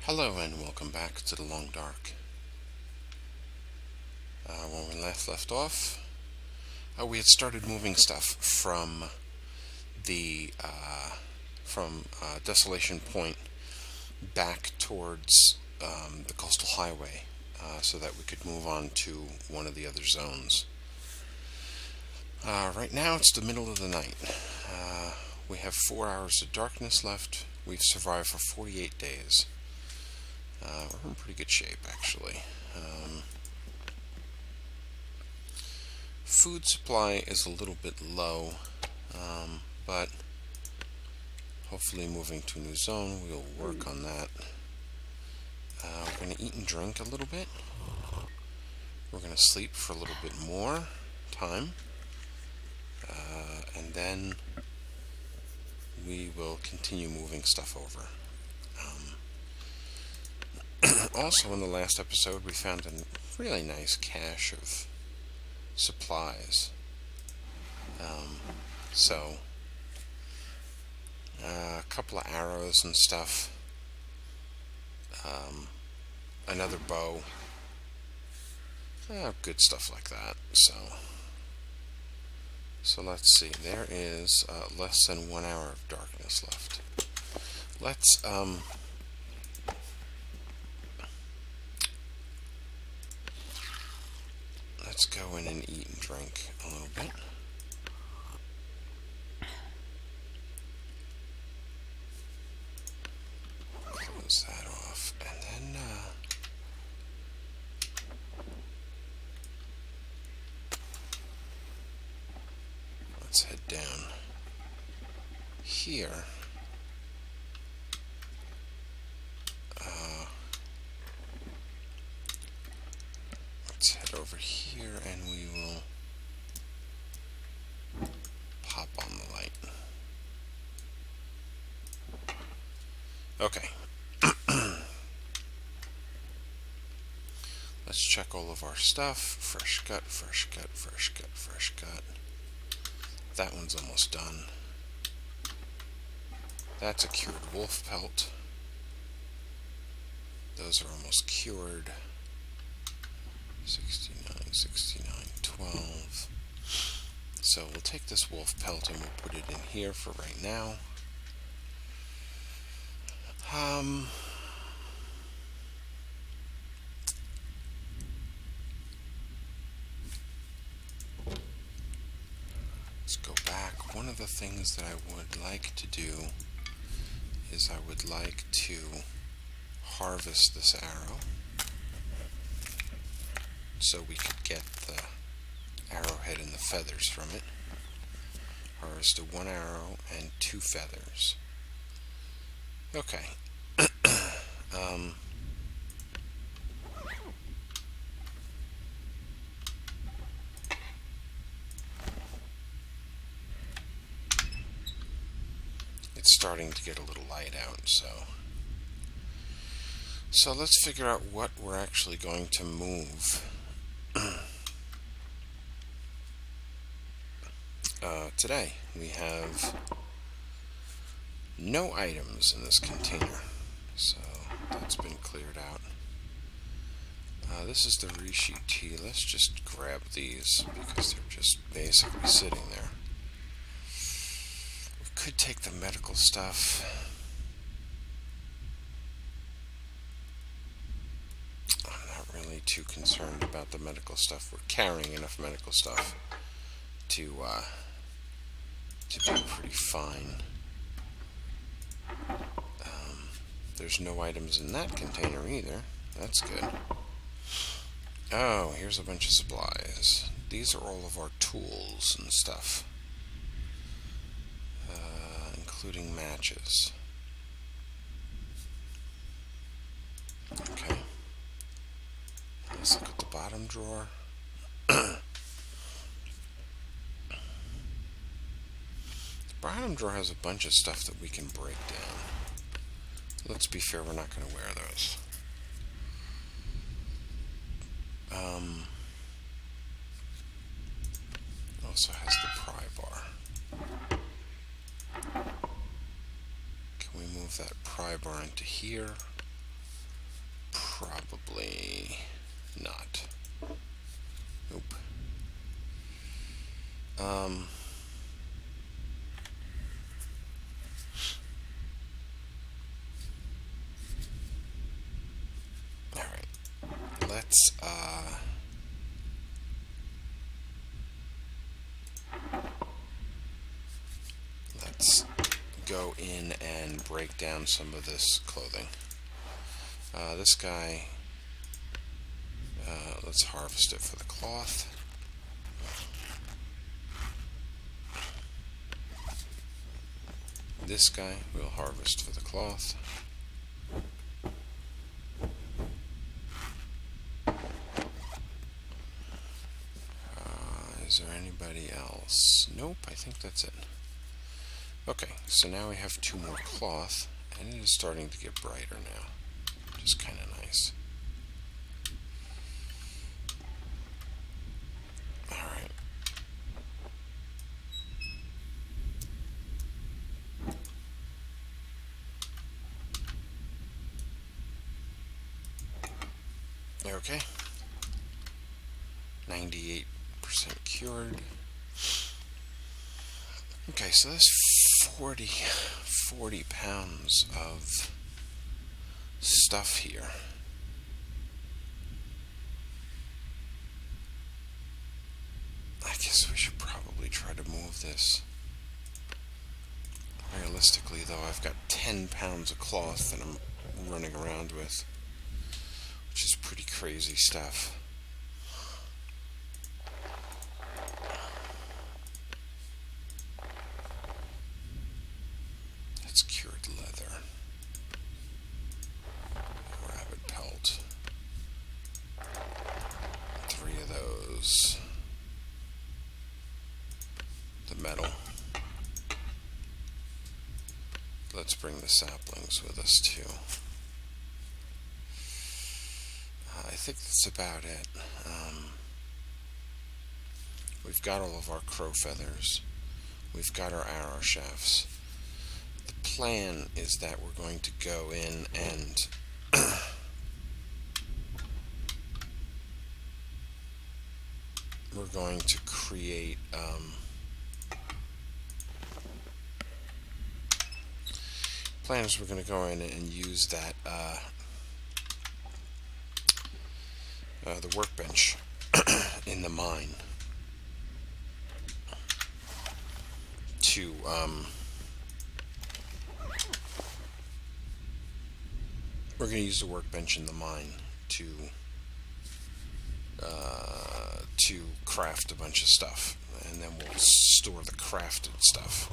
Hello and welcome back to the Long Dark. When we last left off, we had started moving stuff from the Desolation Point back towards the coastal highway, so that we could move on to one of the other zones. Right now it's the middle of the night. We have 4 hours of darkness left. We've survived for 48 days. We're in pretty good shape, actually. Food supply is a little bit low, but hopefully moving to a new zone, we'll work on that. We're going to eat and drink a little bit. We're going to sleep for a little bit more time, and then we will continue moving stuff over. Also, in the last episode, we found a really nice cache of supplies. So, a couple of arrows and stuff, another bow, good stuff like that. So let's see. There is less than 1 hour of darkness left. Let's go in and eat and drink a little bit. Close that off, and then let's head down here. Let's head over here and we will pop on the light. Okay. Let's check all of our stuff. Fresh cut, fresh cut, fresh cut, fresh cut. That one's almost done. That's a cured wolf pelt. Those are almost cured. 69, 69, 12. So we'll take this wolf pelt and we'll put it in here for right now. Let's go back. One of the things that I would like to do is I would like to harvest this arrow so we could get the arrowhead and the feathers from it. Harvested 1 arrow and 2 feathers. Okay. It's starting to get a little light out, so let's figure out what we're actually going to move. Today we have no items in this container, so that's been cleared out. This is the Rishi tea. Let's just grab these because they're just basically sitting there. We could take the medical stuff. I'm not really too concerned about the medical stuff. We're carrying enough medical stuff to do pretty fine. There's no items in that container either. That's good. Oh, here's a bunch of supplies. These are all of our tools and stuff, including matches. Okay. Let's look at the bottom drawer. The bottom drawer has a bunch of stuff that we can break down. Let's be fair, we're not going to wear those. Also has the pry bar. Can we move that pry bar into here? Probably not. Nope. Alright. Let's go in and break down some of this clothing. This guy, let's harvest it for the cloth. This guy we'll harvest for the cloth. Is there anybody else? Nope, I think that's it. Okay, so now we have 2 more cloth, and it is starting to get brighter now, which is kind of nice. Alright. Okay. 98% cured. Okay, so that's 40 pounds of stuff here. I guess we should probably try to move this. Realistically, though, I've got 10 pounds of cloth that I'm running around with, which is pretty crazy stuff. That's cured leather. Rabbit pelt. 3 of those. The metal. Let's bring the saplings with us too. I think that's about it. We've got all of our crow feathers. We've got our arrow shafts. The plan is that we're going to go in and we're going to create plan is we're going to go in and use that the workbench in the mine to we're going to use the workbench in the mine to craft a bunch of stuff, and then we'll store the crafted stuff.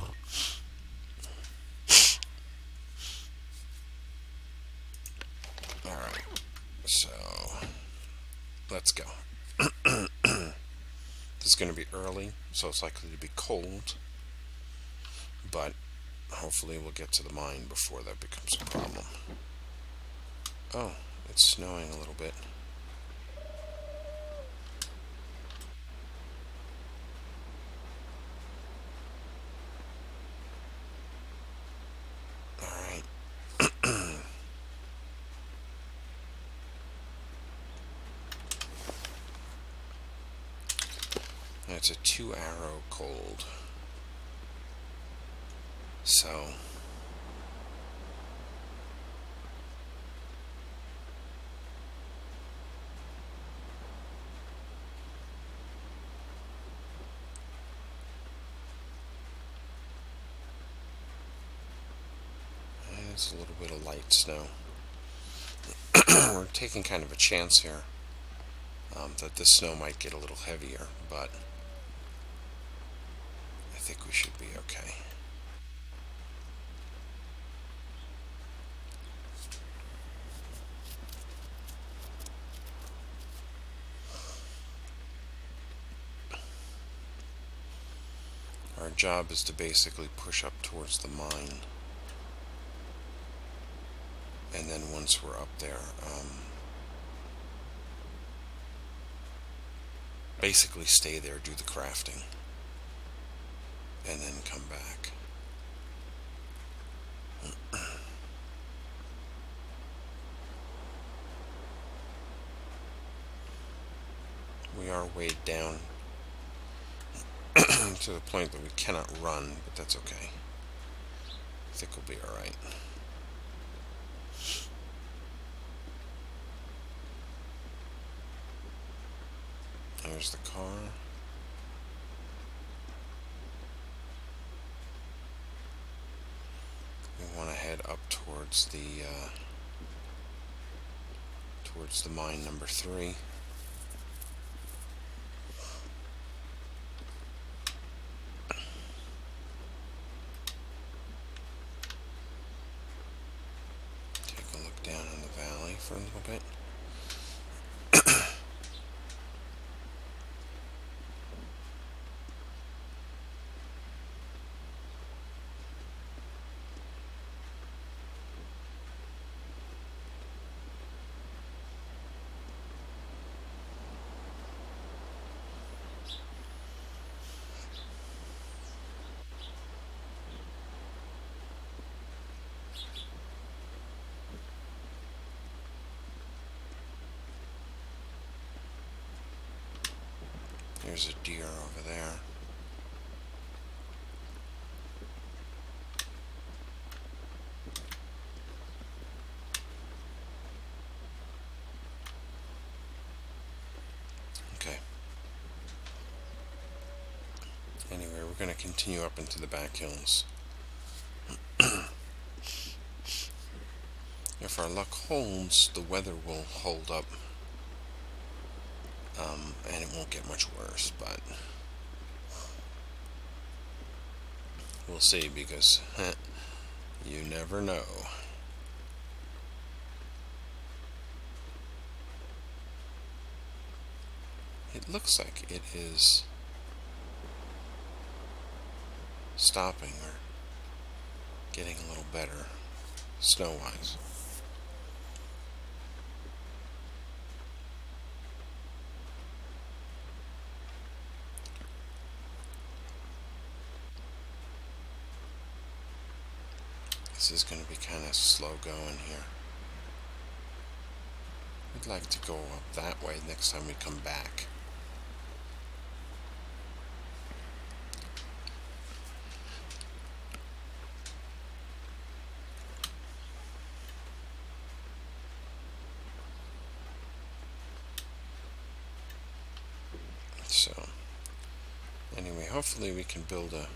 Alright, so let's go. This is going to be early, so it's likely to be cold, but hopefully we'll get to the mine before that becomes a problem. Oh, it's snowing a little bit. Alright. It's a 2-arrow cold. So it's a little bit of light snow. We're taking kind of a chance here that this snow might get a little heavier, but I think we should be okay. Our job is to basically push up towards the mine, and then once we're up there, basically stay there, do the crafting, and then come back. We are weighed down to the point that we cannot run, but that's okay. I think we'll be alright. There's the car. We want to head up towards the mine number 3. Take a look down in the valley for a little bit. There's a deer over there. Okay. Anyway, we're going to continue up into the back hills. If our luck holds, the weather will hold up. And it won't get much worse, but we'll see, because you never know. It looks like it is stopping or getting a little better snow-wise. This is going to be kind of slow going here. We'd like to go up that way next time we come back. So, anyway, hopefully we can build a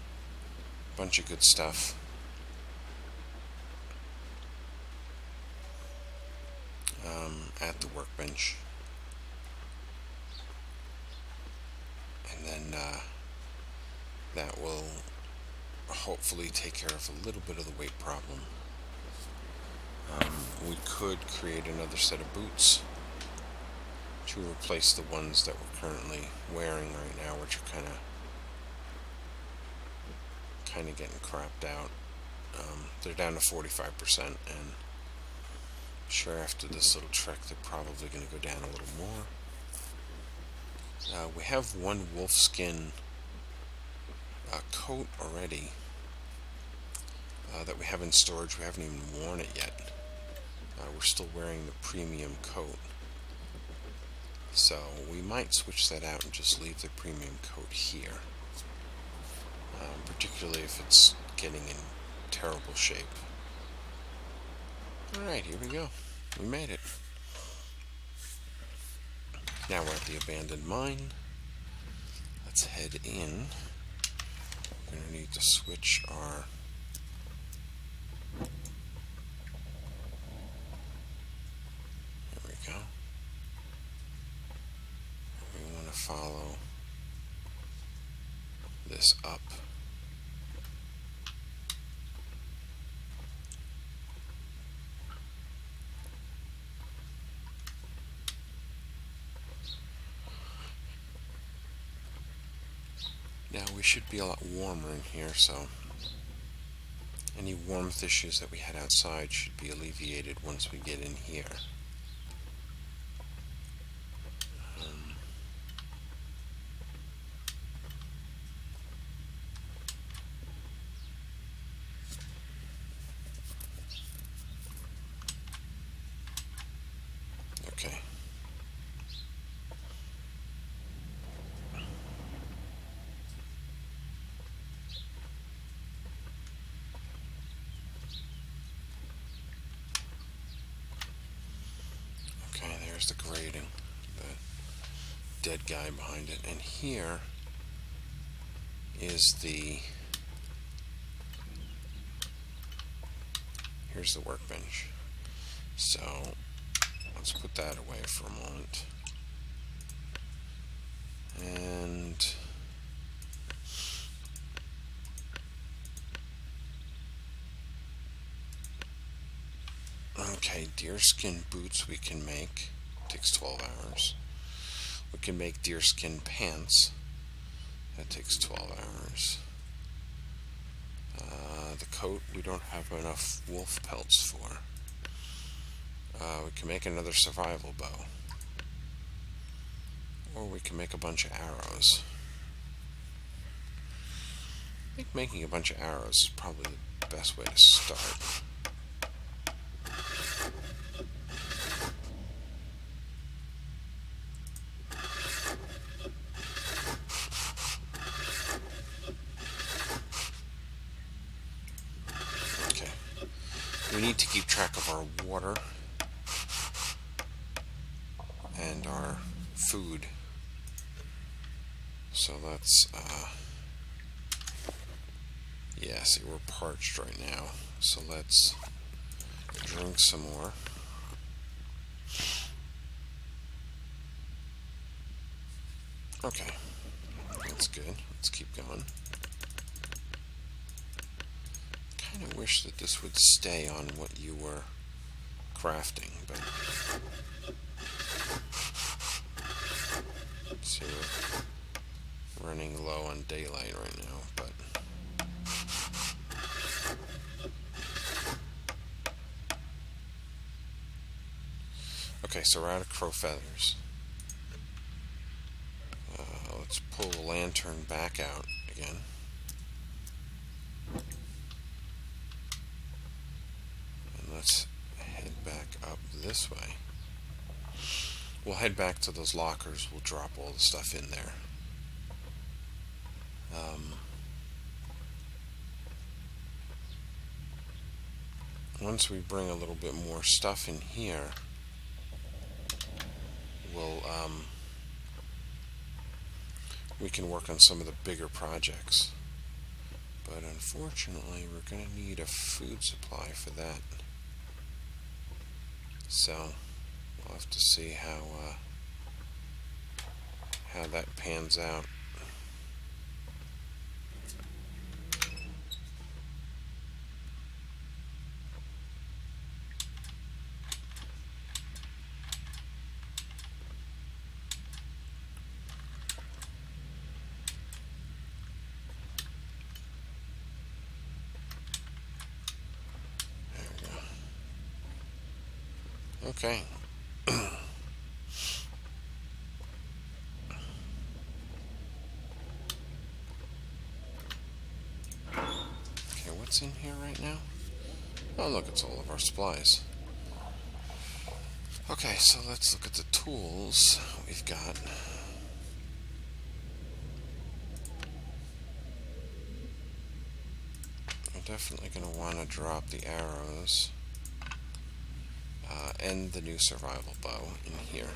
bunch of good stuff. At the workbench, and then that will hopefully take care of a little bit of the weight problem. We could create another set of boots to replace the ones that we're currently wearing right now, which are kind of getting crapped out. They're down to 45%, and sure, after this little trek, they're probably going to go down a little more. We have one wolfskin coat already that we have in storage. We haven't even worn it yet. We're still wearing the premium coat. So we might switch that out and just leave the premium coat here. Particularly if it's getting in terrible shape. Alright, here we go. We made it. Now we're at the abandoned mine. Let's head in. We're going to need to switch our... There we go. We want to follow this up. Now we should be a lot warmer in here, so any warmth issues that we had outside should be alleviated once we get in here. Okay. there's the grating, the dead guy behind it, and here is here's the workbench. So let's put that away for a moment. And okay, deerskin boots we can make. Takes 12 hours. We can make deerskin pants. That takes 12 hours. The coat we don't have enough wolf pelts for. We can make another survival bow. Or we can make a bunch of arrows. I think making a bunch of arrows is probably the best way to start. Okay. We need to keep track of our water and our food. So let's, yeah, see, we're parched right now. So let's drink some more. Okay, that's good. Let's keep going. Kind of wish that this would stay on what you were crafting, but let's see, we're running low on daylight right now, but okay, so we're out of crow feathers. Let's pull the lantern back out again. And let's head back up this way. We'll head back to those lockers. We'll drop all the stuff in there. Once we bring a little bit more stuff in here, we can work on some of the bigger projects. But unfortunately, we're going to need a food supply for that. So we'll have to see how that pans out. Okay. Okay, what's in here right now? Oh, look, it's all of our supplies. Okay, so let's look at the tools we've got. I'm definitely going to want to drop the arrows. And the new survival bow in here.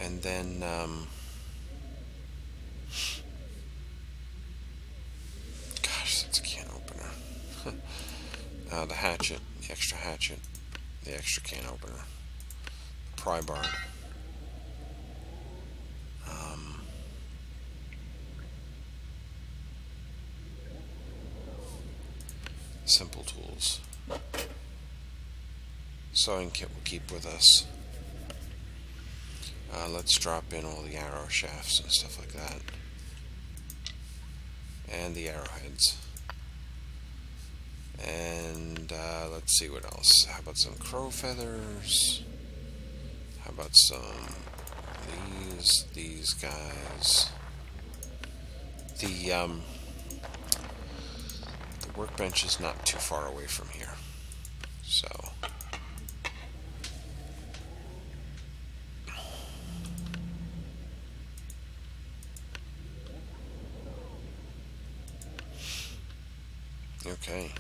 And then gosh, that's a can opener. The hatchet, the extra hatchet, the extra can opener, the pry bar. Simple tools. Sewing kit we'll keep with us. Let's drop in all the arrow shafts and stuff like that. And the arrowheads. And let's see what else. How about some crow feathers? How about some these guys? The workbench is not too far away from here. So okay.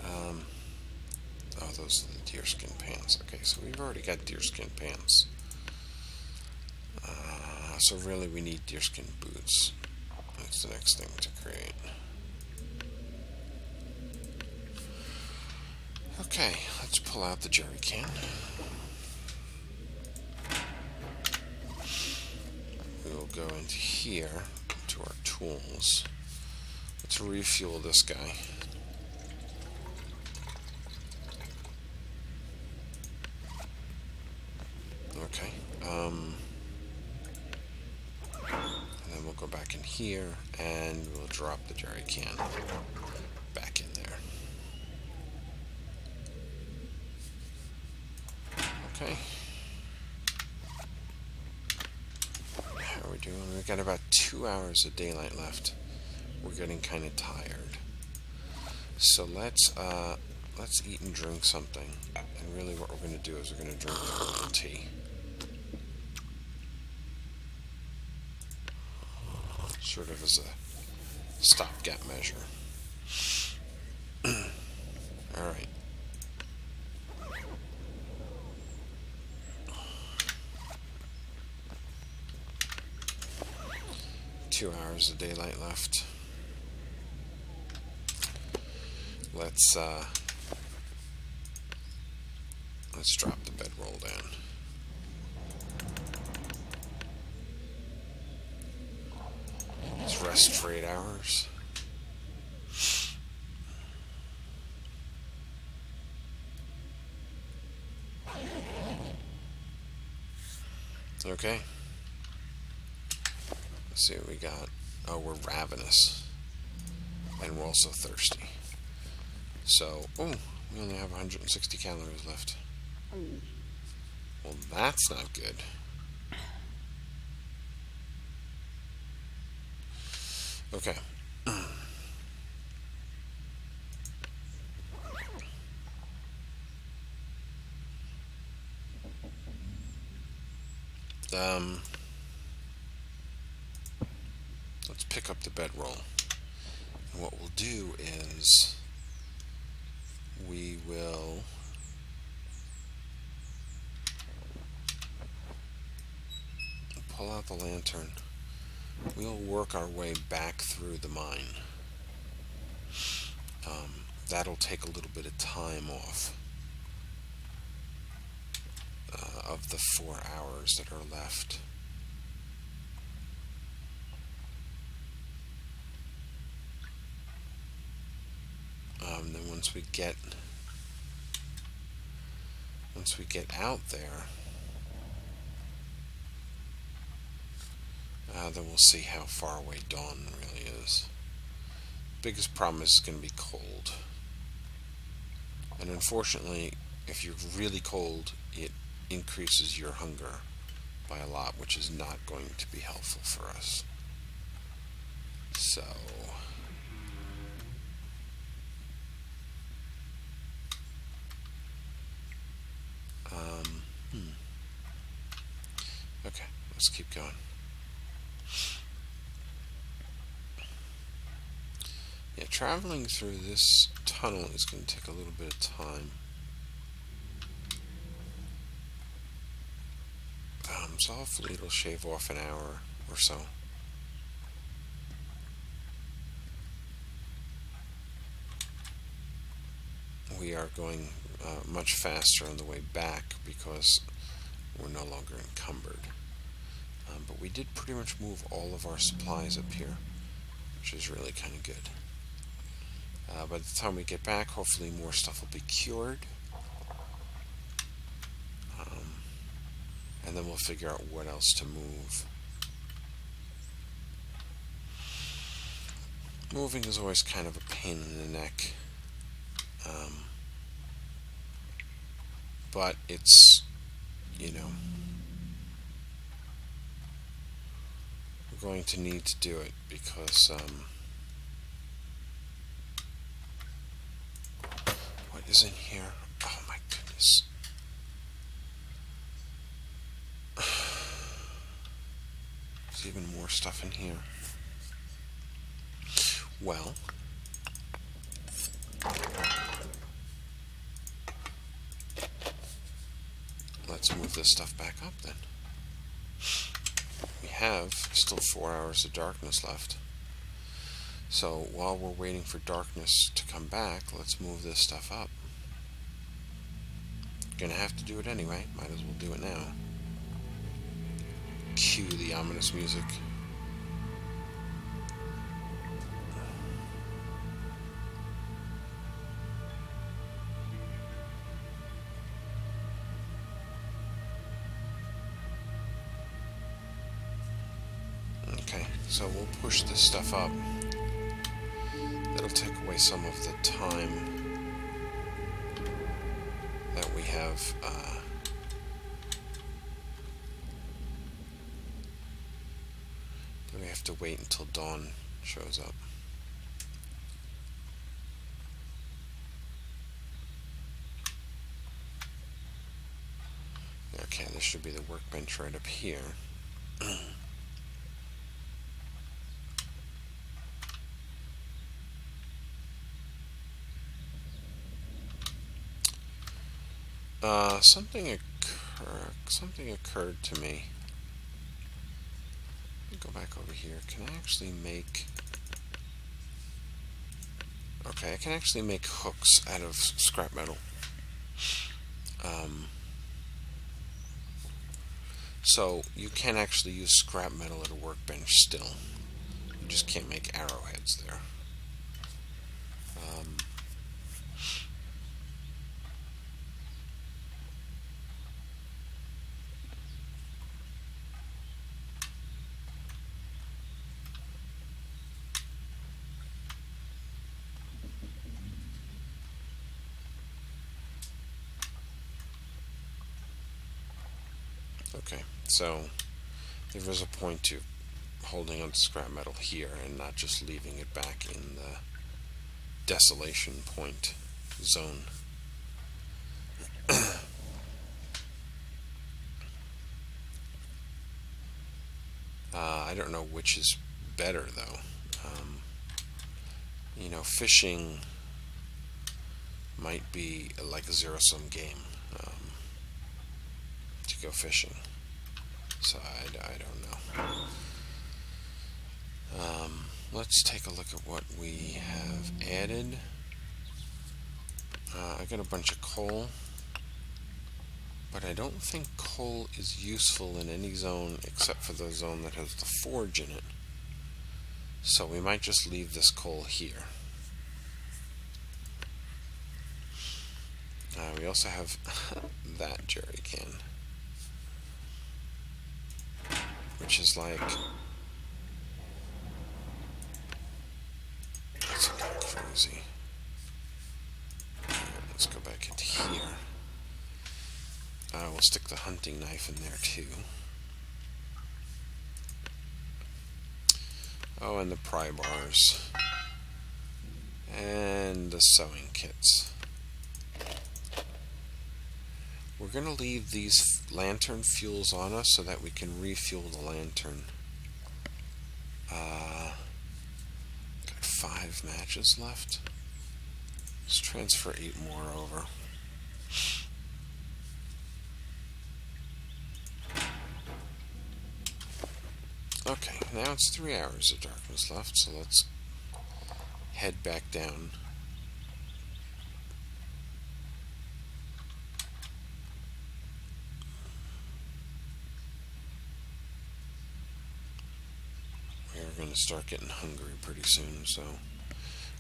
Oh, those are the deerskin pants. Okay, so we've already got deerskin pants. So really we need deerskin boots. That's the next thing to create. Okay, let's pull out the jerry can. We will go into here, to our tools. Let's refuel this guy. Okay. And then we'll go back in here and we'll drop the jerry can back in there. Okay. How are we doing? We've got about 2 hours of daylight left. We're getting kind of tired. So let's eat and drink something. And really what we're going to do is we're going to drink the herbal tea. Sort of as a stopgap measure. Alright. Two hours of daylight left. Let's drop the bedroll down. Let's rest for 8 hours. Okay. Let's see what we got. Oh, we're ravenous. And we're also thirsty. So, oh, we only have 160 calories left. Well, that's not good. Okay. Let's pick up the bedroll. And what we'll do is we will pull out the lantern. We'll work our way back through the mine. That'll take a little bit of time off of the 4 hours that are left. Then once we get out there, then we'll see how far away dawn really is. Biggest problem is going to be cold. And unfortunately, if you're really cold, it increases your hunger by a lot, which is not going to be helpful for us. So okay, let's keep going. Yeah, traveling through this tunnel is going to take a little bit of time. So hopefully it'll shave off an hour or so. We are going much faster on the way back because we're no longer encumbered. But we did pretty much move all of our supplies up here, which is really kind of good. By the time we get back, hopefully more stuff will be cured. And then we'll figure out what else to move. Moving is always kind of a pain in the neck. But it's, we're going to need to do it because, what is in here? Oh my goodness. There's even more stuff in here. Well, let's move this stuff back up then. We have still 4 hours of darkness left. So while we're waiting for darkness to come back, let's move this stuff up. Gonna have to do it anyway, might as well do it now. Cue the ominous music. Okay, so we'll push this stuff up. That'll take away some of the time that we have we have to wait until dawn shows up. Okay, this should be the workbench right up here. Something occurred to me. Let me go back over here. Can I actually make... Okay, I can actually make hooks out of scrap metal. So you can actually use scrap metal at a workbench still. You just can't make arrowheads there. Okay, so there was a point to holding on to scrap metal here and not just leaving it back in the desolation point zone. I don't know which is better though. You know, fishing might be like a zero-sum game to go fishing. So I don't know. Let's take a look at what we have added. I got a bunch of coal, but I don't think coal is useful in any zone except for the zone that has the forge in it. So we might just leave this coal here. We also have that jerry can, which is like, that's crazy. Let's go back into here. We'll stick the hunting knife in there too. Oh, and the pry bars. And the sewing kits. We're going to leave these lantern fuels on us so that we can refuel the lantern. Got 5 matches left. Let's transfer 8 more over. Okay, now it's 3 hours of darkness left, so let's head back down. We're going to start getting hungry pretty soon, so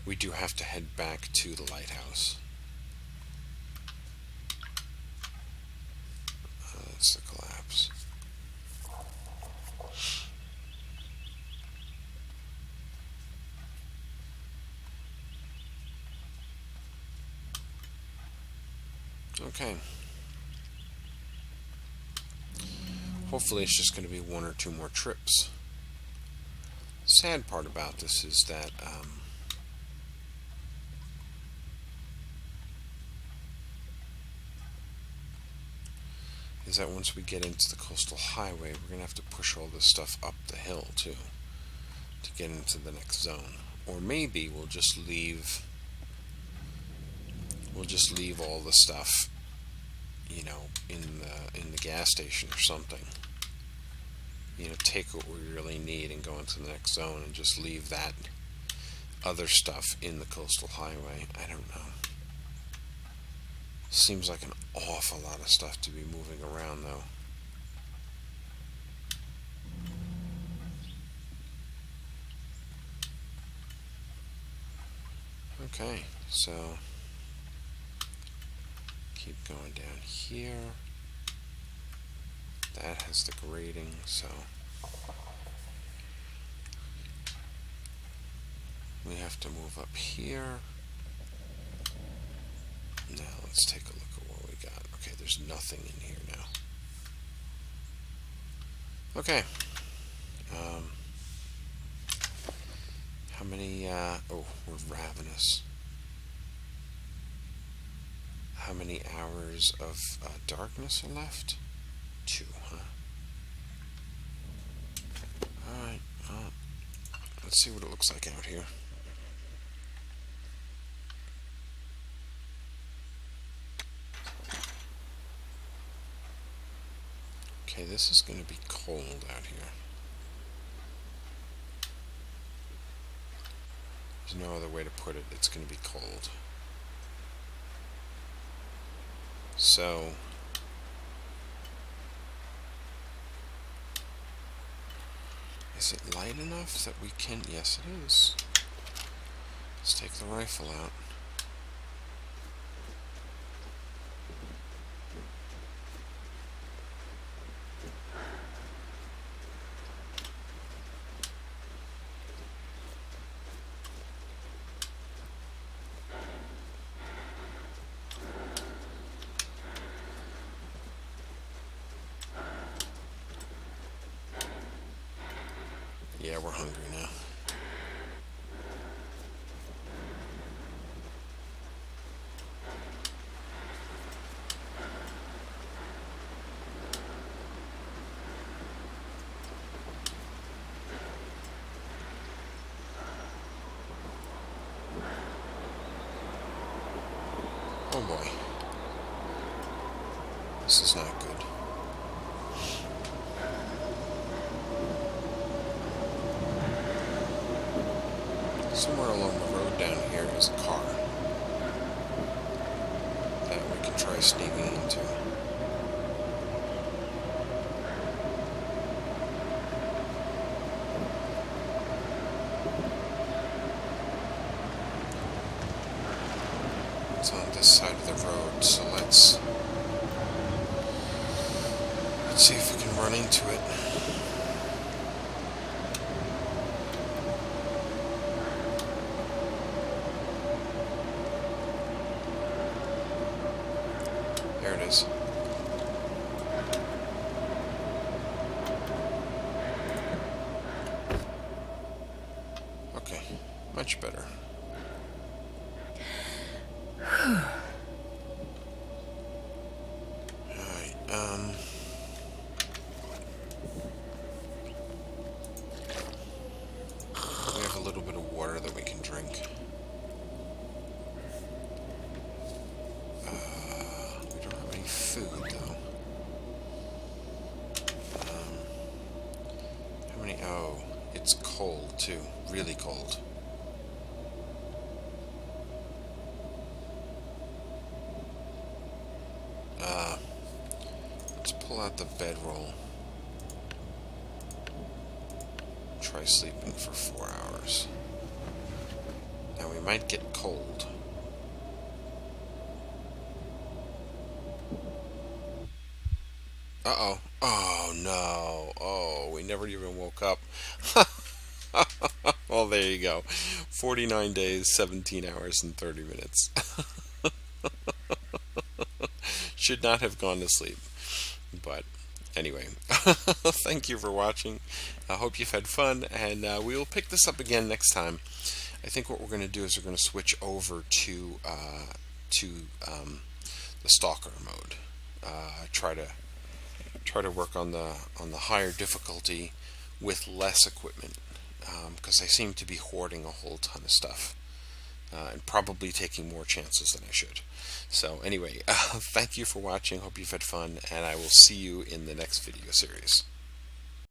we do have to head back to the lighthouse. That's the collapse. Okay. Hopefully it's just going to be 1 or 2 more trips. Sad part about this is that once we get into the coastal highway, we're going to have to push all this stuff up the hill too to get into the next zone. Or maybe we'll just leave all the stuff you know, in the gas station or something. You know, take what we really need and go into the next zone and just leave that other stuff in the coastal highway. I don't know. Seems like an awful lot of stuff to be moving around, though. Okay, so keep going down here. That has the grading, so we have to move up here. Now let's take a look at what we got. Okay, there's nothing in here now. Okay. How many, oh, we're ravenous. How many hours of darkness are left? 2, huh? Alright, let's see what it looks like out here. Okay, this is going to be cold out here. There's no other way to put it. It's going to be cold. So, is it light enough that we can... Yes, it is. Let's take the rifle out. Yeah, we're hungry now. Oh boy. This is not good. Somewhere along the road down here is a car that we can try sneaking into. It's on this side of the road, so let's see if we can run into it. There it is. Okay, much better. Alright, we have a little bit of water that we can drink. We don't have any food, though. How many? Oh, it's cold, too. Really cold. Let's pull out the bedroll. Try sleeping for 4 hours. Now we might get cold. Uh-oh. Oh, no. Oh, we never even woke up. Well, there you go. 49 days, 17 hours, and 30 minutes. Should not have gone to sleep. But anyway, thank you for watching. I hope you've had fun, and we will pick this up again next time. I think what we're going to do is we're going to switch over to the stalker mode. Try to work on the higher difficulty with less equipment, because I seem to be hoarding a whole ton of stuff. and probably taking more chances than I should. So anyway, thank you for watching. Hope you've had fun, and I will see you in the next video series.